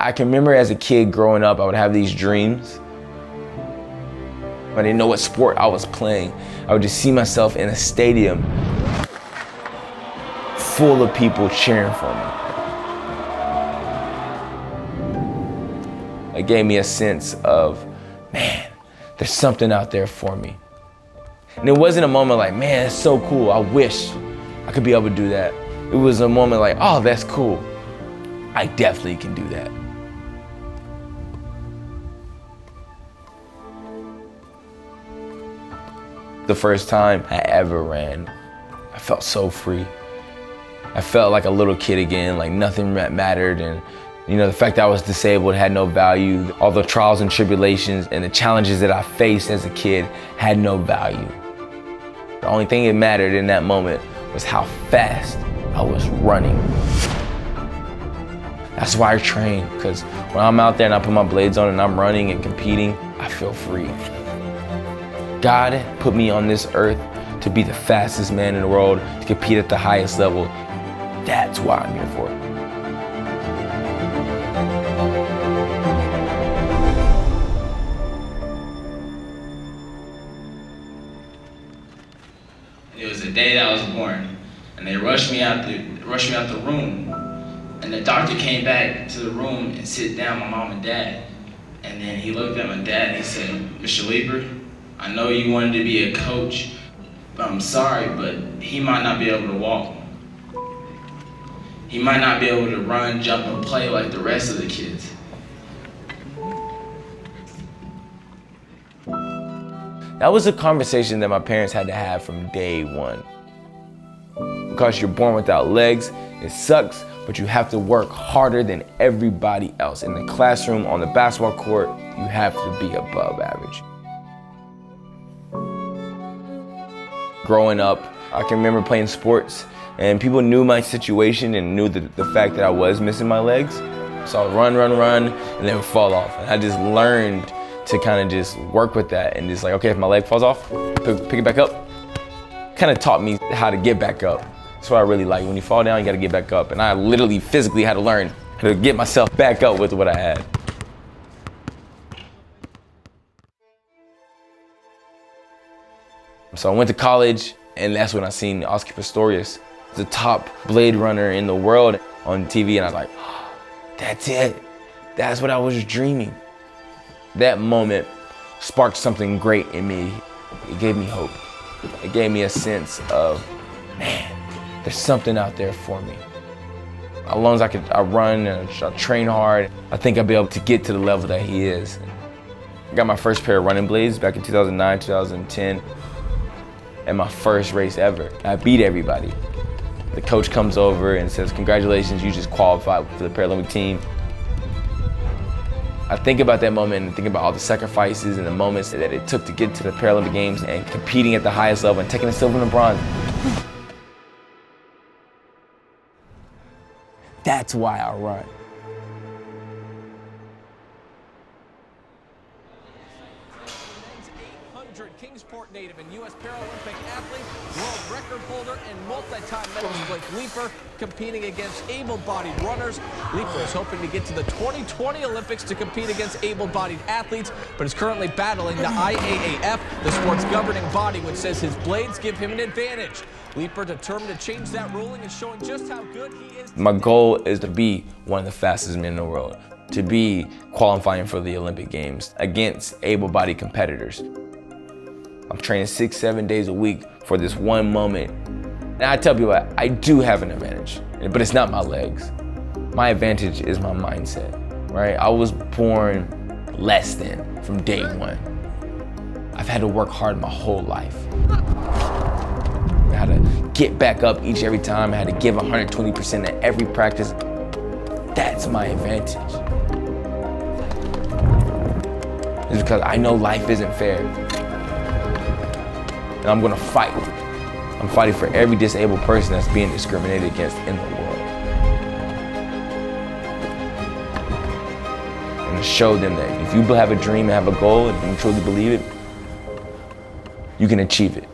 I can remember as a kid growing up, I would have these dreams. I didn't know what sport I was playing. I would just see myself in a stadium full of people cheering for me. It gave me a sense of, man, there's something out there for me. And it wasn't a moment like, man, it's so cool. I wish I could be able to do that. It was a moment like, oh, that's cool. I definitely can do that. The first time I ever ran, I felt so free. I felt like a little kid again, like nothing mattered. And the fact that I was disabled had no value. All the trials and tribulations and the challenges that I faced as a kid had no value. The only thing that mattered in that moment was how fast I was running. That's why I train, because when I'm out there and I put my blades on and I'm running and competing, I feel free. God put me on this earth to be the fastest man in the world, to compete at the highest level. That's why I'm here for it. It was the day that I was born, and they rushed me out the room. And the doctor came back to the room and sit down my mom and dad. And then he looked at my dad and he said, "Mr. Leeper, I know you wanted to be a coach, but I'm sorry, but he might not be able to walk. He might not be able to run, jump, and play like the rest of the kids." That was a conversation that my parents had to have from day one. Because you're born without legs, it sucks, but you have to work harder than everybody else. In the classroom, on the basketball court, you have to be above average. Growing up, I can remember playing sports and people knew my situation and knew the fact that I was missing my legs. So I would run, and they would fall off. And I just learned to kind of just work with that and just like, okay, if my leg falls off, pick it back up. Kind of taught me how to get back up. That's what I really like. When you fall down, you gotta get back up. And I literally physically had to learn how to get myself back up with what I had. So I went to college, and that's when I seen Oscar Pistorius, the top blade runner in the world, on TV, and I was like, oh, that's it. That's what I was dreaming. That moment sparked something great in me. It gave me hope. It gave me a sense of, man, there's something out there for me. As long as I run and I train hard, I think I'll be able to get to the level that he is. I got my first pair of running blades back in 2009, 2010, and my first race ever. I beat everybody. The coach comes over and says, "Congratulations, you just qualified for the Paralympic team." I think about that moment and think about all the sacrifices and the moments that it took to get to the Paralympic Games and competing at the highest level and taking the silver and the bronze. That's why I run. Kingsport native and U.S. Paralympic athlete, world record holder, and multi-time medalist Blake Leeper competing against able-bodied runners. Leeper is hoping to get to the 2020 Olympics to compete against able-bodied athletes, but is currently battling the IAAF, the sport's governing body, which says his blades give him an advantage. Leeper determined to change that ruling and showing just how good he is. My goal is to be one of the fastest men in the world, to be qualifying for the Olympic Games against able-bodied competitors. I'm training 6-7 days a week for this one moment. And I tell people I do have an advantage, but it's not my legs. My advantage is my mindset, right? I was born less than from day one. I've had to work hard my whole life. I had to get back up every time. I had to give 120% at every practice. That's my advantage. It's because I know life isn't fair. And I'm gonna fight. I'm fighting for every disabled person that's being discriminated against in the world. And to show them that if you have a dream and have a goal and you truly believe it, you can achieve it.